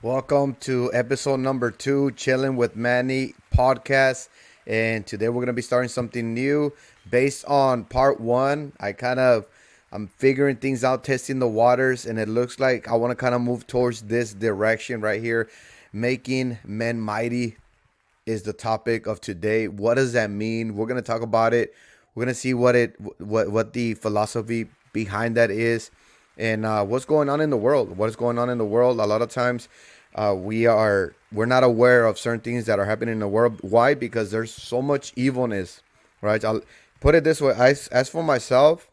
Welcome to episode number 2, Chillin with Manny podcast. And today we're gonna be starting something new based on part one. I'm figuring things out, testing the waters, and it looks like I want to kind of move towards this direction right here. Making men mighty is the topic of today. What does that mean? We're gonna talk about it. We're gonna see what the philosophy behind that is, and what's going on in the world. What is going on in the world? A lot of times, we're not aware of certain things that are happening in the world. Why? Because there's so much evilness, right? I'll put it this way. As for myself,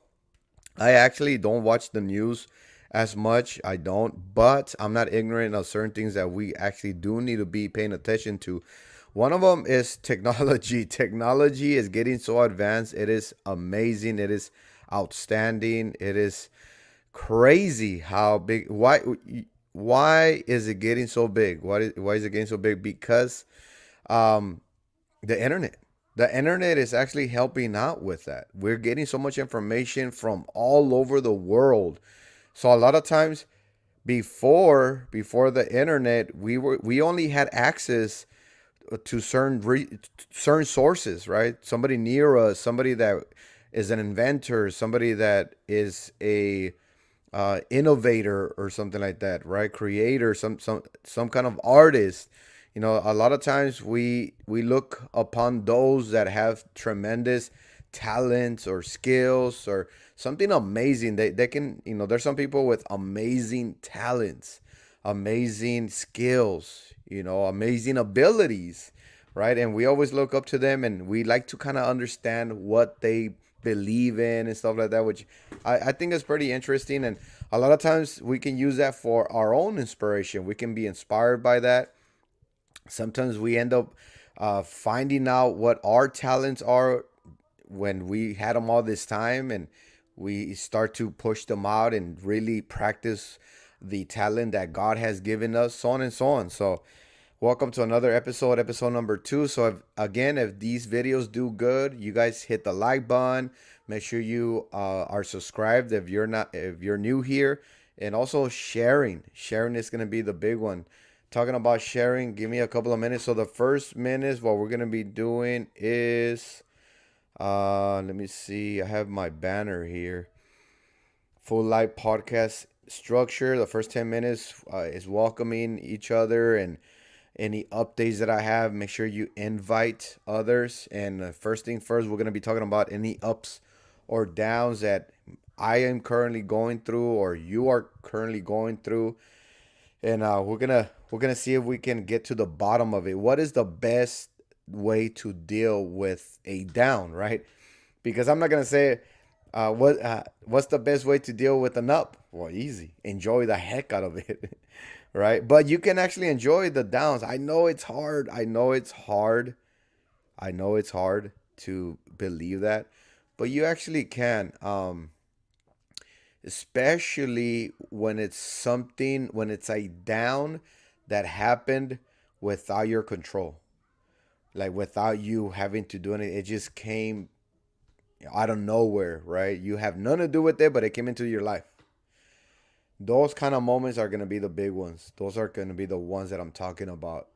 I actually don't watch the news as much. I don't, but I'm not ignorant of certain things that we actually do need to be paying attention to. One of them is technology. Technology is getting so advanced. It is amazing. It is outstanding. It is crazy how big. Why is it getting so big? Why is it getting so big? Because um, the internet. The internet is actually helping out with that. We're getting so much information from all over the world. So a lot of times before the internet, we only had access to certain sources, right? Somebody near us, somebody that is an inventor, somebody that is a innovator or something like that, right? Creator, some kind of artist. You know, a lot of times we look upon those that have tremendous talents or skills or something amazing. They can, there's some people with amazing talents, amazing skills, amazing abilities, right? And we always look up to them, and we like to kind of understand what they believe in and stuff like that, which I think is pretty interesting. And a lot of times we can use that for our own inspiration. We can be inspired by that. Sometimes we end up finding out what our talents are when we had them all this time, and we start to push them out and really practice the talent that God has given us, so on and so on. So welcome to another episode number 2. So if these videos do good, you guys hit the like button. Make sure you are subscribed if you're new here, and also sharing is going to be the big one. Talking about sharing, give me a couple of minutes. So the first minutes, what we're going to be doing is let me see, I have my banner here. Full life podcast structure. The first 10 minutes is welcoming each other, and any updates that I have, make sure you invite others. And first thing first, we're going to be talking about any ups or downs that I am currently going through, or you are currently going through. And we're gonna see if we can get to the bottom of it. What is the best way to deal with a down, right? Because I'm not gonna say what's the best way to deal with an up. Well, easy. Enjoy the heck out of it, right? But you can actually enjoy the downs. I know it's hard. I know it's hard. I know it's hard to believe that, but you actually can. Especially when it's a down that happened without your control, like without you having to do anything. It just came out of nowhere, right? You have nothing to do with it, but it came into your life. Those kind of moments are going to be the big ones. Those are going to be the ones that I'm talking about,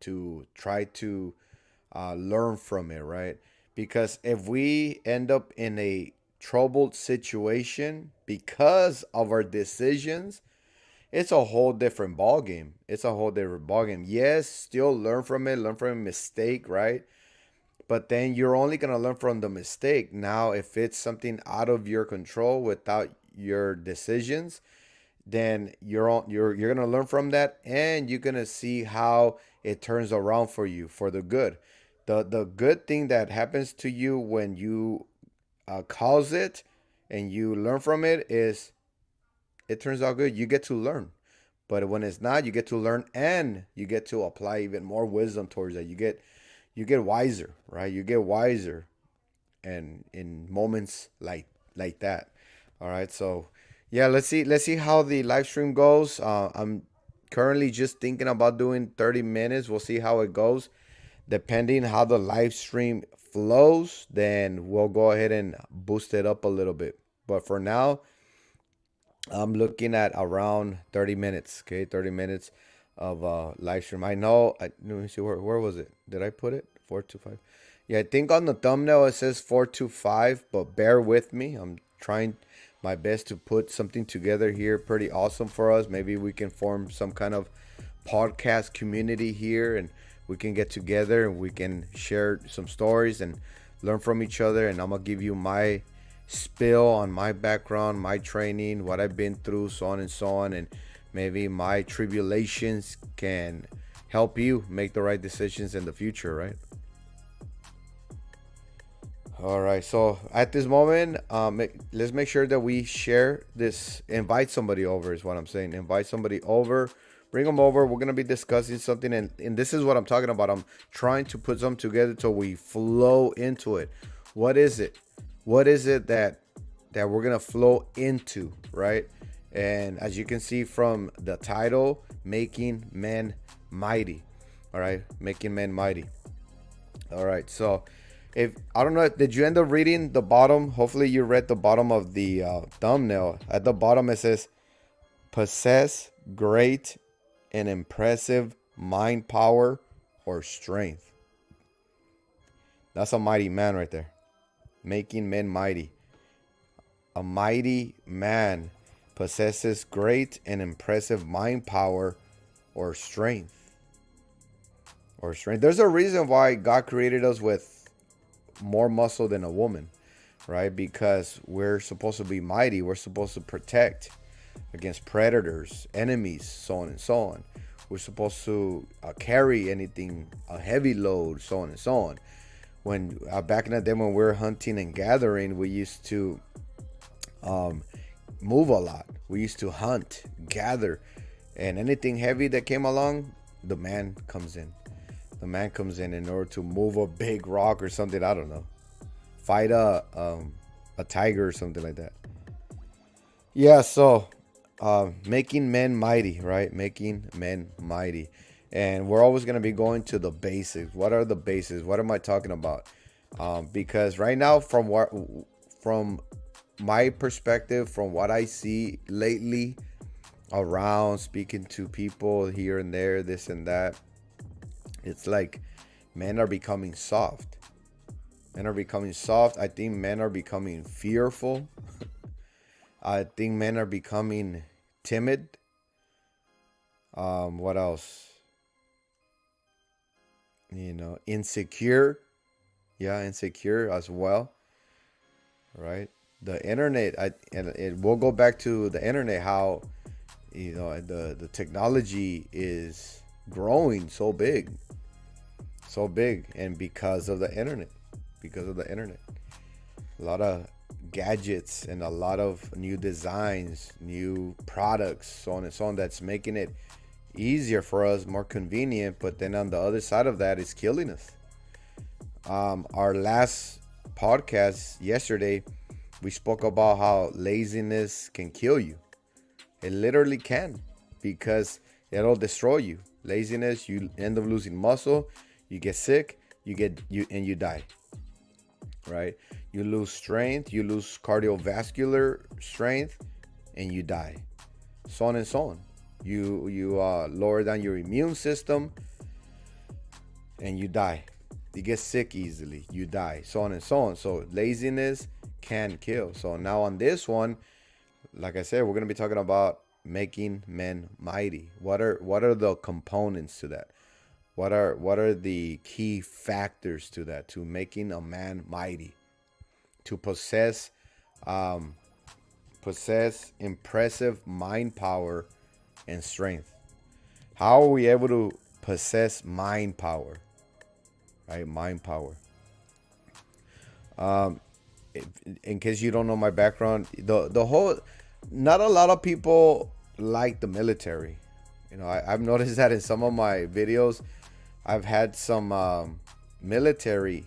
to try to learn from it, right? Because if we end up in a troubled situation because of our decisions, it's a whole different ball game. It's a whole different ball game. Yes, still learn from a mistake, right? But then you're only gonna learn from the mistake. Now, if it's something out of your control without your decisions, then you're gonna learn from that, and you're gonna see how it turns around for you for the good. The good thing that happens to you when you cause it and you learn from it is it turns out good. You get to learn. But when it's not, you get to learn, and you get to apply even more wisdom towards that. You get wiser, right? You get wiser, and in moments like that. All right. So yeah, let's see how the live stream goes. I'm currently just thinking about doing 30 minutes. We'll see how it goes. Depending how the live stream flows, then we'll go ahead and boost it up a little bit. But for now, I'm looking at around 30 minutes. Okay, 30 minutes. of live stream. I know. Let me see, where was it? Did I put it? 425. Yeah, I think on the thumbnail it says 425, but bear with me. I'm trying my best to put something together here pretty awesome for us. Maybe we can form some kind of podcast community here, and we can get together and we can share some stories and learn from each other. And I'm gonna give you my spill on my background, my training, what I've been through, so on and so on, and maybe my tribulations can help you make the right decisions in the future, right? All right, so at this moment, let's make sure that we share this. Invite somebody over is what I'm saying. Invite somebody over, bring them over. We're gonna be discussing something, and this is what I'm talking about. I'm trying to put something together so we flow into it. What is it? What is it that we're gonna flow into, right? And as you can see from the title, making men mighty. All right, making men mighty. All right, so. If I don't know, did you end up reading the bottom? Hopefully you read the bottom of the thumbnail. At the bottom it says, possess great and impressive mind power or strength. That's a mighty man right there. Making men mighty. A mighty man possesses great and impressive mind power or strength. Or strength. There's a reason why God created us with more muscle than a woman, right? Because we're supposed to be mighty. We're supposed to protect against predators, enemies, so on and so on. We're supposed to carry anything, a heavy load, so on and so on. When back in the day when we were hunting and gathering, we used to move a lot. We used to hunt, gather, and anything heavy that came along, the man comes in. The man comes in order to move a big rock or something. I don't know. Fight a tiger or something like that. Yeah, so making men mighty, right? Making men mighty. And we're always going to be going to the basics. What are the basics? What am I talking about? Because right now, from my perspective, from what I see lately around, speaking to people here and there, this and that, it's like men are becoming soft. Men are becoming soft. I think men are becoming fearful. I think men are becoming timid. What else? Insecure. Yeah, insecure as well. Right? The internet, and it will go back to the internet, how the technology is growing so big, and because of the internet, a lot of gadgets and a lot of new designs, new products, so on and so on, that's making it easier for us, more convenient. But then on the other side of that, it's killing us. Our last podcast yesterday, we spoke about how laziness can kill you. It literally can, because it'll destroy you. Laziness, you end up losing muscle, you get sick, you die. Right? You lose strength, you lose cardiovascular strength, and you die. So on and so on. You lower down your immune system, and you die. You get sick easily, you die. So on and so on. So laziness can kill. So now on this one, like I said, we're going to be talking about making men mighty. What are the components to that? What are the key factors to that, to making a man mighty? To possess impressive mind power and strength. How are we able to possess mind power? Right, mind power. In case you don't know my background, the whole, not a lot of people like the military. I've noticed that in some of my videos, I've had some military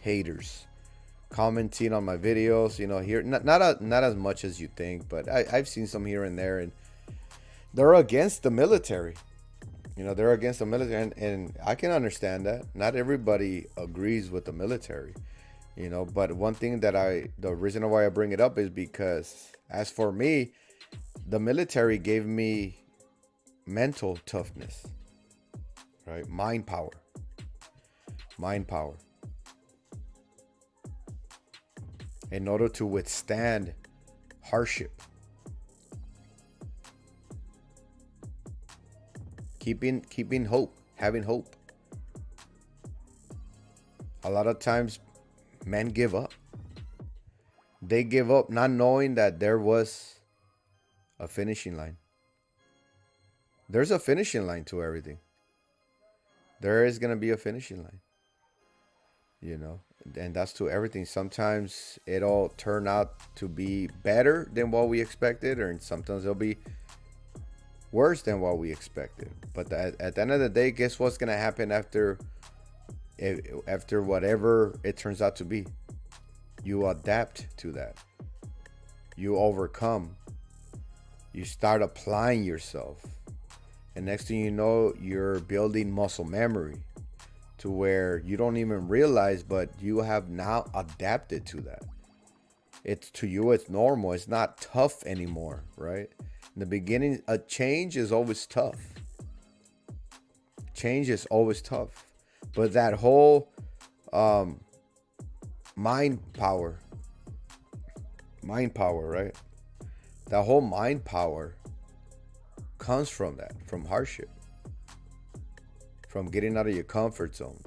haters commenting on my videos. Here, not as much as you think, but I've seen some here and there, and they're against the military. They're against the military, and I can understand that. Not everybody agrees with the military. But one thing the reason why I bring it up is because, as for me, the military gave me mental toughness, right? Mind power. Mind power. In order to withstand hardship. Keeping hope, having hope. A lot of times men give up. They give up not knowing that there was a finishing line. There's a finishing line to everything. There is going to be a finishing line. You know, and that's to everything. Sometimes it'll turn out to be better than what we expected, or sometimes it'll be worse than what we expected. But at the end of the day, guess what's going to happen after whatever it turns out to be? You adapt to that. You overcome. You start applying yourself. And next thing you know, you're building muscle memory to where you don't even realize, but you have now adapted to that. It's to you, it's normal. It's not tough anymore, right? In the beginning, a change is always tough. Change is always tough. But that whole mind power, right? That whole mind power comes from that, from hardship, from getting out of your comfort zone.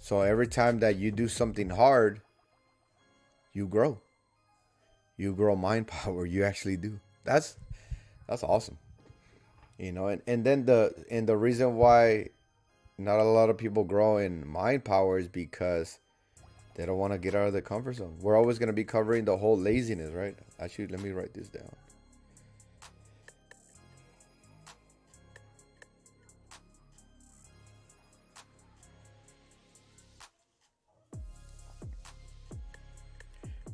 So every time that you do something hard, you grow. You grow mind power. You actually do. That's awesome. You know, and then the reason why not a lot of people grow in mind power is because they don't want to get out of the comfort zone. We're always going to be covering the whole laziness, right? Actually, let me write this down.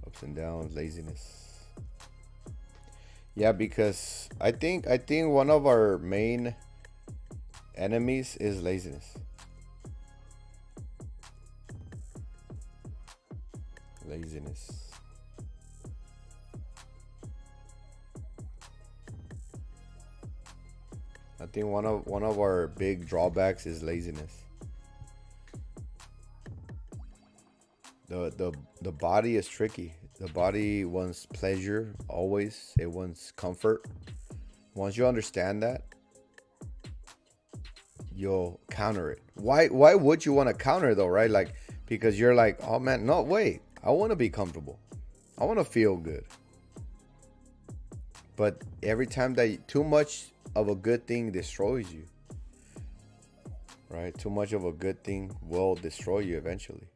Ups and downs, laziness. Yeah, because I think one of our main enemies is laziness. Laziness. I think one of our big drawbacks is laziness. The body is tricky. The body wants pleasure always. It wants comfort. Once you understand that, you'll counter it. Why would you want to counter though, right? Like, because you're like, oh man, no, wait. I want to be comfortable. I want to feel good. But every time that too much of a good thing destroys you, right? Too much of a good thing will destroy you eventually.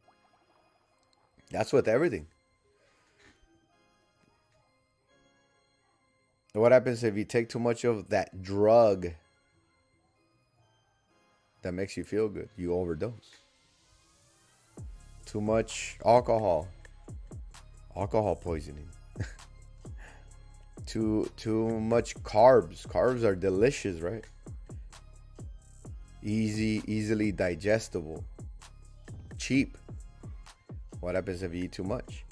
That's with everything. What happens if you take too much of that drug that makes you feel good? You overdose. Too much alcohol poisoning. Too much carbs. Carbs are delicious, right? Easily digestible, cheap. What happens if you eat too much?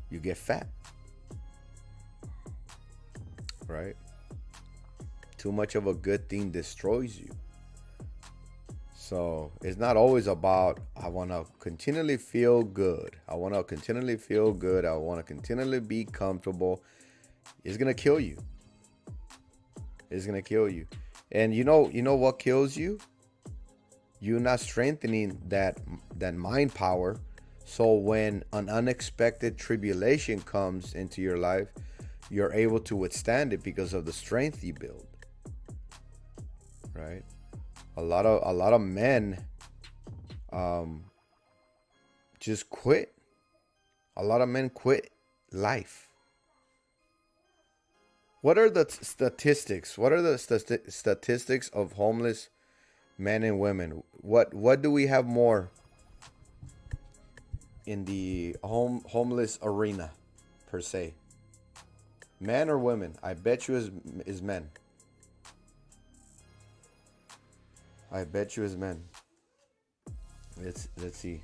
You get fat, right? Too much of a good thing destroys you. So it's not always about, I want to continually feel good. I want to continually feel good. I want to continually be comfortable. It's going to kill you. It's going to kill you. And you know what kills you? You're not strengthening that mind power. So when an unexpected tribulation comes into your life, you're able to withstand it because of the strength you build. Right? A lot of men just quit. A lot of men quit life. What are the statistics? What are the statistics of homeless men and women? What do we have more in the homeless arena per se? Men or women? I bet you is men. I bet you is men. Let's see.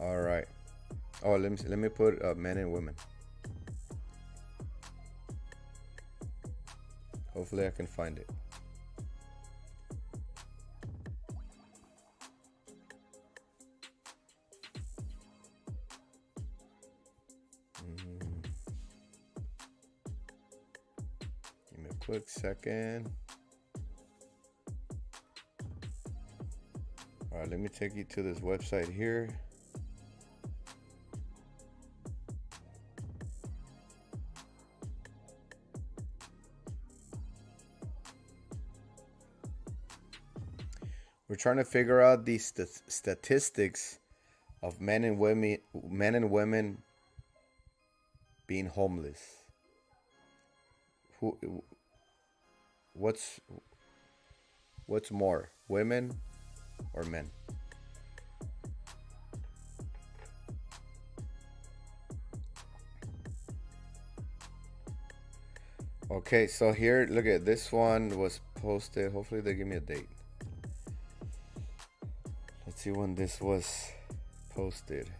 All right. Oh, let me put men and women. Hopefully I can find it. Give me a quick second. All right, let me take you to this website here. We're trying to figure out the statistics of men and women being homeless. Who, what's more, women or men? Okay, so here, look at this one was posted. Hopefully they give me a date. Let's see when this was posted.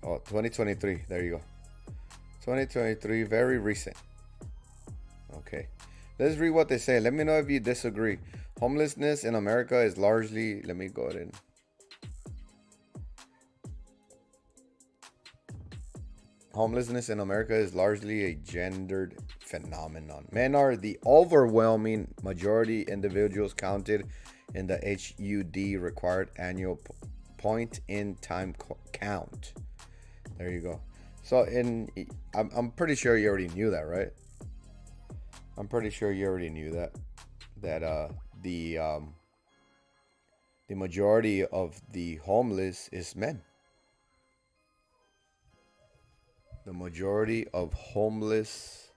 Oh, 2023. There you go. 2023, very recent. Okay. Let's read what they say. Let me know if you disagree. Homelessness in America is largely, let me go ahead and. Homelessness in America is largely a gendered phenomenon. Men are the overwhelming majority individuals counted in the HUD required annual point in time count. There you go. So I'm pretty sure you already knew that, right? I'm pretty sure you already knew that the majority of the homeless is men. The majority of homeless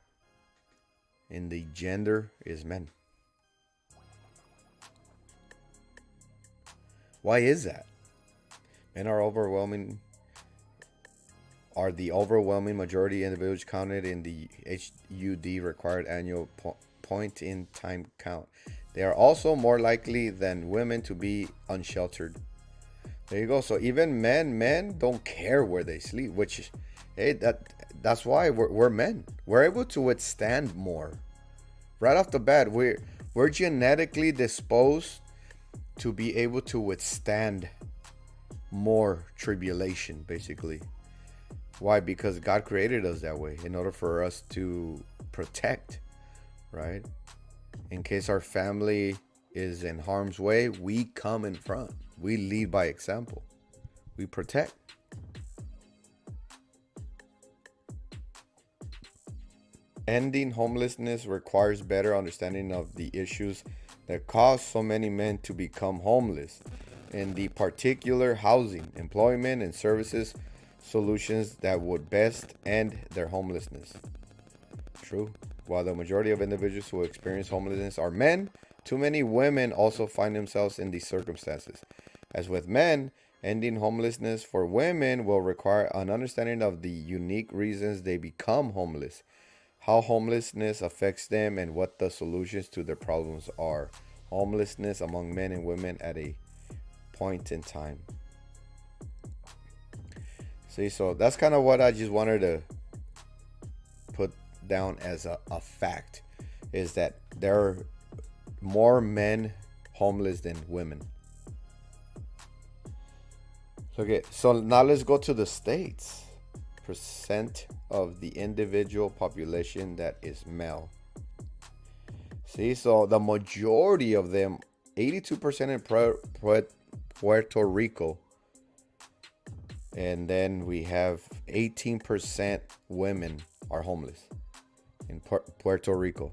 in the gender is men. Why is that? Men are the overwhelming majority individuals counted in the HUD required annual point in time count. They are also more likely than women to be unsheltered. There you go. So even men don't care where they sleep, which, hey, that's why we're men. We're able to withstand more. Right off the bat, we're genetically disposed to be able to withstand more tribulation, basically. Why? Because God created us that way in order for us to protect, right? In case our family is in harm's way, we come in front. We lead by example. We protect. Ending homelessness requires better understanding of the issues that cause so many men to become homeless, and the particular housing, employment, and services solutions that would best end their homelessness. True. While the majority of individuals who experience homelessness are men, too many women also find themselves in these circumstances. As with men, ending homelessness for women will require an understanding of the unique reasons they become homeless, how homelessness affects them, and what the solutions to their problems are. Homelessness among men and women at a point in time. See, so that's kind of what I just wanted to put down as a fact, is that there are more men homeless than women. Okay, so now let's go to the states. Percent of the individual population that is male. See, so the majority of them, 82% in Puerto Rico. And then we have 18% women are homeless in Puerto Rico.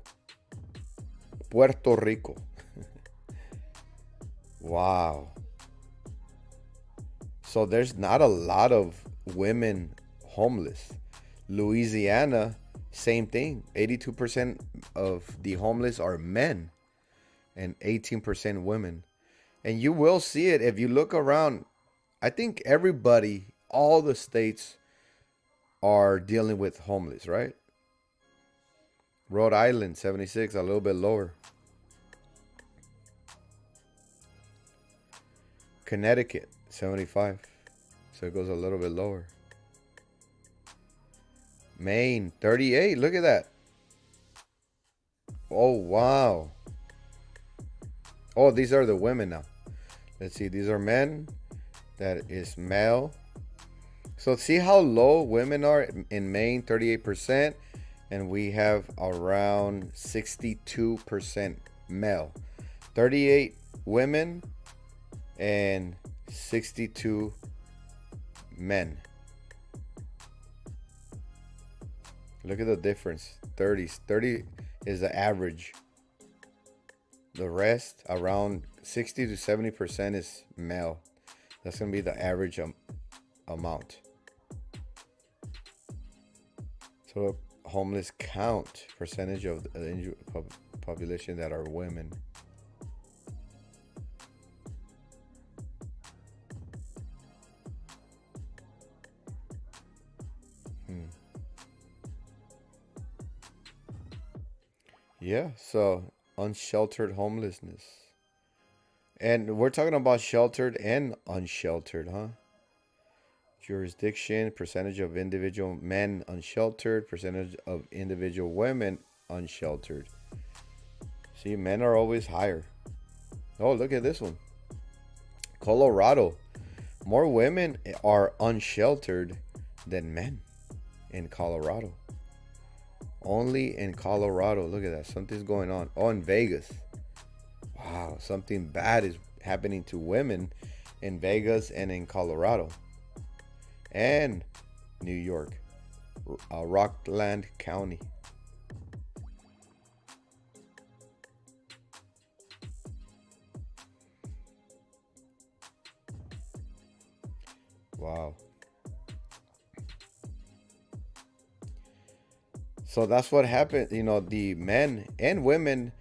Puerto Rico. Wow. So there's not a lot of women homeless. Louisiana, same thing. 82% of the homeless are men and 18% women. And you will see it if you look around. I think everybody, all the states are dealing with homeless, right? Rhode Island, 76, a little bit lower. Connecticut, 75. So it goes a little bit lower. Maine, 38. Look at that. Oh, wow. Oh, these are the women now. Let's see. These are men. That is male. So see how low women are in Maine, 38%. And we have around 62% male. 38 women and 62 men. Look at the difference. 30 is the average. The rest, around 60 to 70% is male. That's going to be the average amount. So homeless count, percentage of the population that are women. Yeah, so unsheltered homelessness. And we're talking about sheltered and unsheltered, huh? Jurisdiction, percentage of individual men unsheltered, percentage of individual women unsheltered. See, men are always higher. Oh, look at this one. Colorado. More women are unsheltered than men in Colorado. Only in Colorado. Look at that. Something's going on. Oh, in Vegas. Wow, something bad is happening to women in Vegas and in Colorado. And New York. Rockland County. Wow. So that's what happened. You know, the men and women.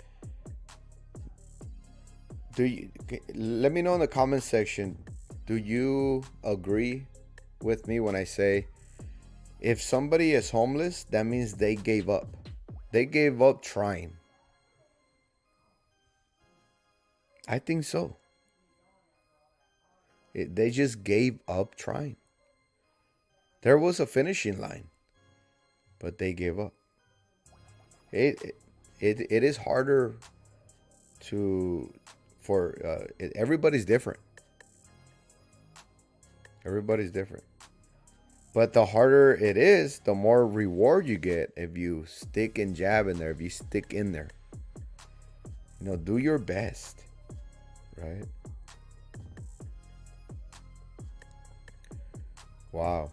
Let me know in the comment section. Do you agree with me when I say if somebody is homeless, that means they gave up. They gave up trying. I think so. They just gave up trying. There was a finishing line, but they gave up. It is harder for everybody's different. Everybody's different. But the harder it is, the more reward you get if you stick and jab in there, if you stick in there. You know, do your best, right? Wow.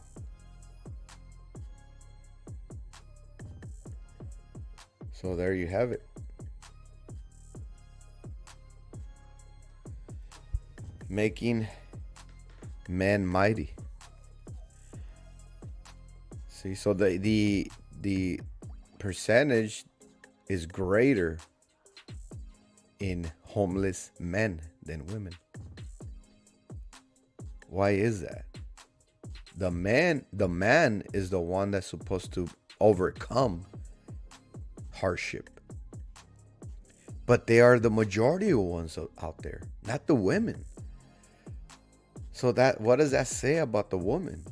So there you have it. Making men mighty. See, so the percentage is greater in homeless men than women. Why is that? The man is the one that's supposed to overcome hardship. But they are the majority of ones out there, not the women. So what does that say about the woman?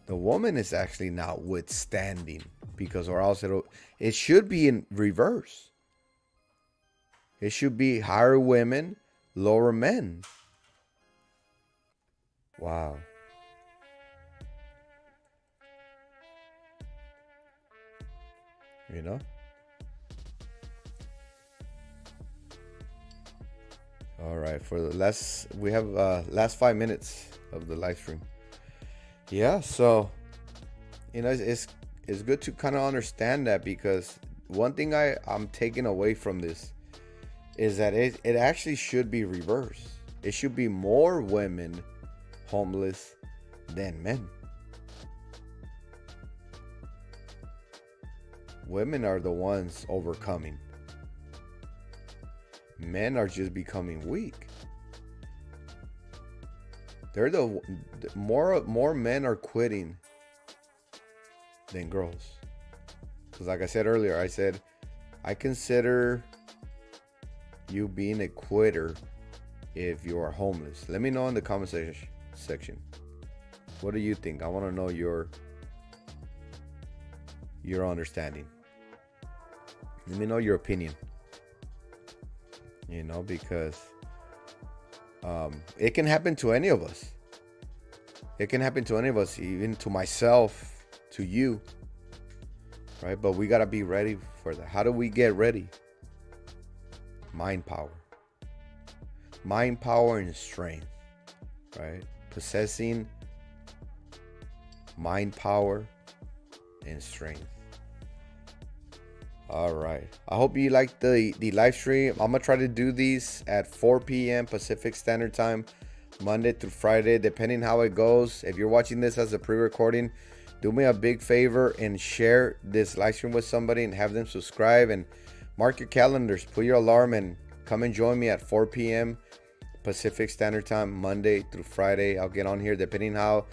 The woman is actually not withstanding, because or else it should be in reverse. It should be higher women, lower men. Wow. You know? All right, for the we have last 5 minutes of the live stream. Yeah, so you know, it's good to kind of understand that, because one thing I'm taking away from this is that it actually should be reversed. It should be more women homeless than men. Women are the ones overcoming. Men are just becoming weak. They're the more men are quitting than girls. Because like I said earlier, I consider you being a quitter if you are homeless. Let me know in the comment section. What do you think? I want to know your understanding. Let me know your opinion. You know, because it can happen to any of us. It can happen to any of us, even to myself, to you, right? But we got to be ready for that. How do we get ready? Mind power. Mind power and strength, right? Possessing mind power and strength. All right. I hope you liked the live stream. I'm going to try to do these at 4 p.m. Pacific Standard Time, Monday through Friday, depending how it goes. If you're watching this as a pre-recording, do me a big favor and share this live stream with somebody and have them subscribe, and mark your calendars, put your alarm, and come and join me at 4 p.m. Pacific Standard Time, Monday through Friday. I'll get on here depending how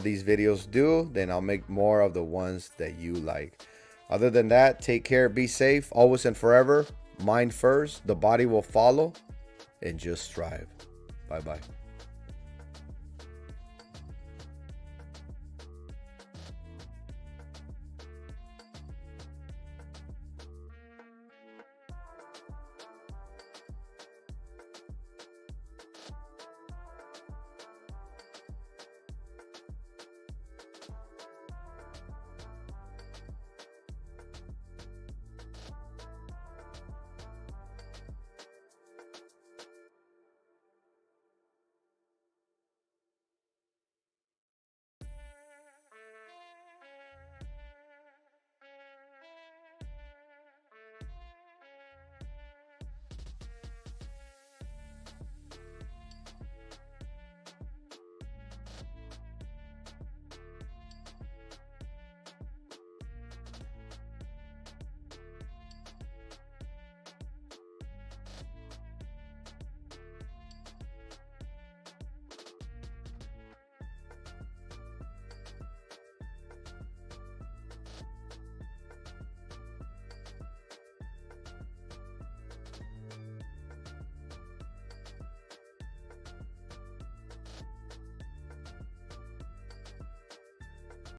these videos do. Then I'll make more of the ones that you like. Other than that, take care, be safe, always and forever. Mind first, the body will follow, and just strive. Bye-bye.